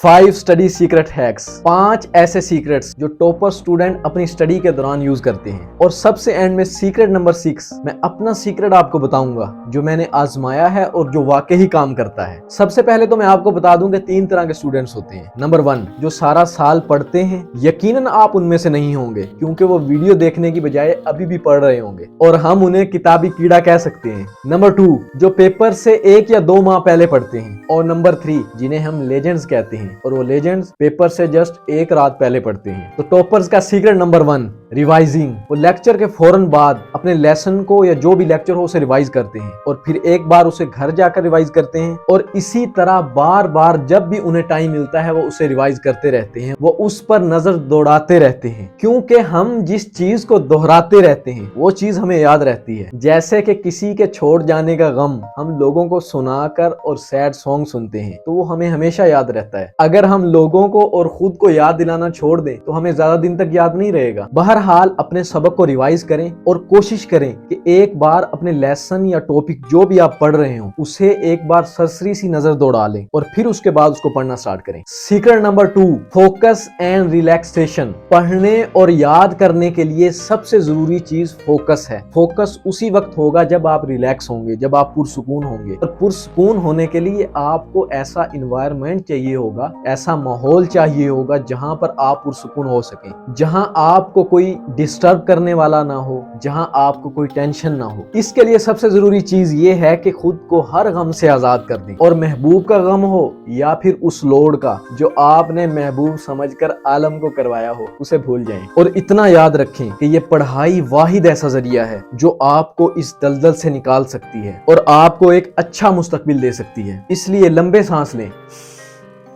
5 study secret hacks, 5 ऐसे secrets जो topper student अपनी स्टडी के दौरान यूज करते हैं। और सबसे एंड में सीक्रेट नंबर 6 मैं अपना सीक्रेट आपको बताऊंगा जो मैंने आजमाया है और जो वाकई ही काम करता है। सबसे पहले तो मैं आपको बता दूं कि 3 तरह के स्टूडेंट्स होते हैं। नंबर 1 जो सारा साल पढ़ते हैं, यकीनन आप उनमें से नहीं होंगे क्योंकि वो वीडियो देखने की बजाय अभी भी पढ़ रहे होंगे और हम उन्हें किताबी कीड़ा कह सकते हैं। नंबर 2 जो पेपर से 1 या 2 माह पहले पढ़ते हैं। और नंबर 3 जिन्हें हम लेजेंड्स कहते हैं और वो लेजेंड्स पेपर से जस्ट 1 रात पहले पढ़ते हैं। तो टॉपर्स का सीक्रेट नंबर 1 रिवाइजिंग। वो लेक्चर के फौरन बाद अपने लेसन को या जो भी लेक्चर हो उसे रिवाइज करते हैं और फिर एक बार उसे घर जाकर रिवाइज करते हैं और इसी तरह बार बार जब भी उन्हें टाइम मिलता है वो उसे रिवाइज करते रहते हैं। वो उस पर नजर दौड़ाते रहते हैं क्योंकि हम जिस चीज को दोहराते रहते हैं वो चीज हमें याद रहती है। जैसे कि किसी के छोड़ जाने का गम हम लोगों को सुनाकर और सैड सॉन्ग सुनते हैं तो वो हमें हमेशा याद रहता है। अगर हम लोगों को और खुद को याद दिलाना छोड़ दें तो हमें ज्यादा दिन तक याद नहीं रहेगा। बहरहाल अपने सबक को रिवाइज करें और कोशिश करें कि एक बार अपने लेसन या टॉपिक जो भी आप पढ़ रहे हो उसे एक बार सरसरी सी नजर दौड़ा लें और फिर उसके बाद उसको पढ़ना स्टार्ट करें। Secret number 2 focus and relaxation. पढ़ने और याद करने के लिए सबसे जरूरी चीज फोकस है। फोकस उसी वक्त होगा जब आप रिलैक्स होंगे, जब आप पुरसुकून होंगे। और पुरसुकून होने के लिए आपको ऐसा इन्वायरमेंट चाहिए होगा, ऐसा माहौल चाहिए होगा जहां पर आप पुरसुकून हो सकें, जहां आपको कोई डिस्टर्ब करने वाला ना हो, जहां आपको कोई टेंशन ना हो। इसके लिए सबसे जरूरी चीज ये है कि खुद को हर गम से आजाद कर दें और महबूब का गम हो या फिर उस लोड का जो आपने महबूब समझकर आलम को करवाया हो उसे भूल जाएं। और इतना याद रखें कि ये पढ़ाई वाहिद ऐसा जरिया है जो आपको इस दलदल से निकाल सकती है और आपको एक अच्छा मुस्तकबिल दे सकती है। इसलिए लंबे सांस लें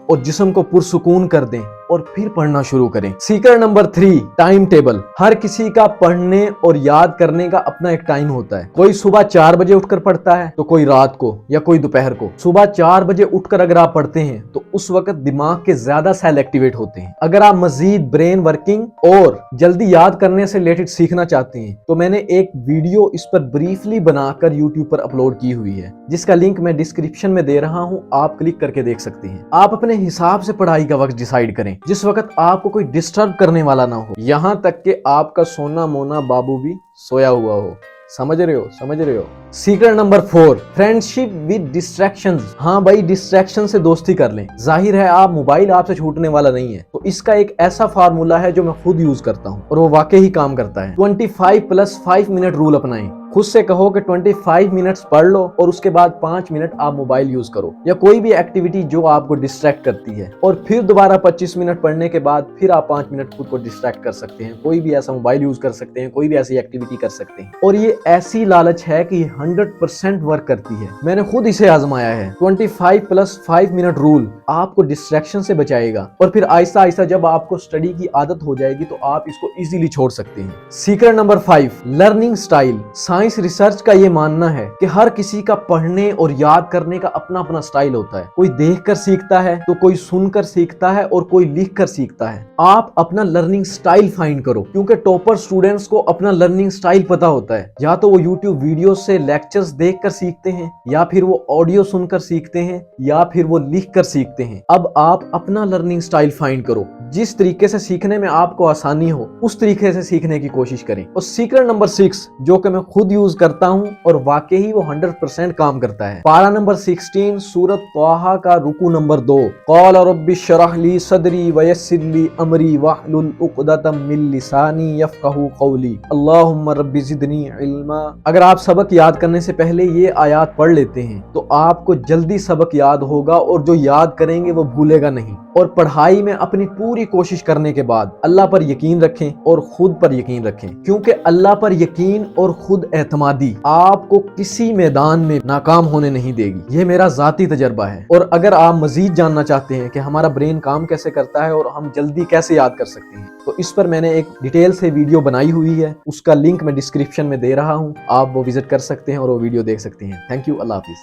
और जिस्म को पुरसुकून कर दें और फिर पढ़ना शुरू करें। Secret number 3 time table. हर किसी का पढ़ने और याद करने का अपना एक टाइम होता है। कोई सुबह 4 बजे उठकर पढ़ता है तो कोई रात को या कोई दोपहर को। सुबह 4 बजे उठकर अगर आप पढ़ते हैं तो उस वक्त दिमाग के ज्यादा सेल एक्टिवेट होते हैं। अगर आप मजीद ब्रेन वर्किंग और जल्दी याद करने से रिलेटेड सीखना चाहते हैं तो मैंने एक वीडियो इस पर ब्रीफली बनाकर यूट्यूब पर अपलोड की हुई है जिसका लिंक मैं डिस्क्रिप्शन में दे रहा हूं, आप क्लिक करके देख सकते हैं। आप अपने हिसाब से पढ़ाई का वक्त डिसाइड करें जिस वक्त आपको कोई डिस्टर्ब करने वाला ना हो, यहां तक कि आपका सोना मोना बाबू भी सोया हुआ हो। समझ रहे हो। Secret number 4 friendship with distractions. हाँ भाई, डिस्ट्रैक्शन से दोस्ती कर लें। जाहिर है आप मोबाइल आपसे छूटने वाला नहीं है, तो इसका एक ऐसा फार्मूला है जो मैं खुद यूज करता हूँ और वो वाकई ही काम करता है। 25+5 मिनट रूल अपनाएं। खुद से कहो कि 25 मिनट्स पढ़ लो और उसके बाद 5 मिनट आप मोबाइल यूज करो या कोई भी एक्टिविटी जो आपको डिस्ट्रैक्ट करती है, और फिर दोबारा 25 मिनट पढ़ने के बाद फिर आप 5 मिनट खुद को डिस्ट्रैक्ट कर सकते हैं। कोई भी ऐसा मोबाइल यूज कर सकते हैं, कोई भी ऐसी एक्टिविटी कर सकते हैं। और ये ऐसी लालच है कि 100% वर्क करती है। मैंने खुद इसे आजमाया है। 25+5 मिनट रूल आपको डिस्ट्रैक्शन से बचाएगा और फिर आहिस्ता आहिस्ता जब आपको स्टडी की आदत हो जाएगी तो आप इसको इजीली छोड़ सकते हैं। Secret number 5 learning style. Science research का ये मानना है कि हर किसी का पढ़ने और याद करने का अपना अपना स्टाइल होता है। कोई देखकर सीखता है तो कोई सुनकर सीखता है और कोई लिखकर सीखता है। आप अपना लर्निंग स्टाइल फाइंड करो क्योंकि टॉपर स्टूडेंट्स को अपना लर्निंग स्टाइल पता होता है। या तो वो यूट्यूब वीडियो से लेक्चर्स देखकर सीखते हैं, या फिर वो ऑडियो सुनकर सीखते हैं, या फिर वो लिखकर सीखते हैं। अब आप अपना लर्निंग स्टाइल फाइंड करो। जिस तरीके से सीखने में आपको आसानी हो उस तरीके से सीखने की कोशिश करें। और सीक्रेट नंबर 6 जो कि मैं खुद यूज करता हूं और वाकई ही वो 100% काम करता है। पारा नंबर 16 सूरत त्वाहा का रुकू नंबर 2 क़ाल रब्बि श्रह ली सदरी वयस्सिर ली अमरी वहलुल उक़दतम मिन लिसानी यफ़क़हू क़ौली अल्लाहुम्मा रब्बि ज़िदनी इल्मा। अगर आप सबक याद करने से पहले ये आयात पढ़ लेते हैं तो आपको जल्दी सबक याद होगा और जो याद करेंगे वो भूलेगा नहीं। और पढ़ाई में अपनी पूरी कोशिश करने के बाद अल्लाह पर यकीन रखें और खुद पर यकीन रखें क्योंकि अल्लाह पर यकीन और खुद एतमादी आपको किसी मैदान में नाकाम होने नहीं देगी। ये मेरा जाती तजर्बा है। और अगर आप मजीद जानना चाहते हैं कि हमारा ब्रेन काम कैसे करता है और हम जल्दी कैसे याद कर सकते हैं तो इस पर मैंने एक डिटेल से वीडियो बनाई हुई है, उसका लिंक मैं डिस्क्रिप्शन में दे रहा हूँ। आप वो विजिट कर सकते हैं और वो वीडियो देख सकते हैं। Thank you. Allah Hafiz.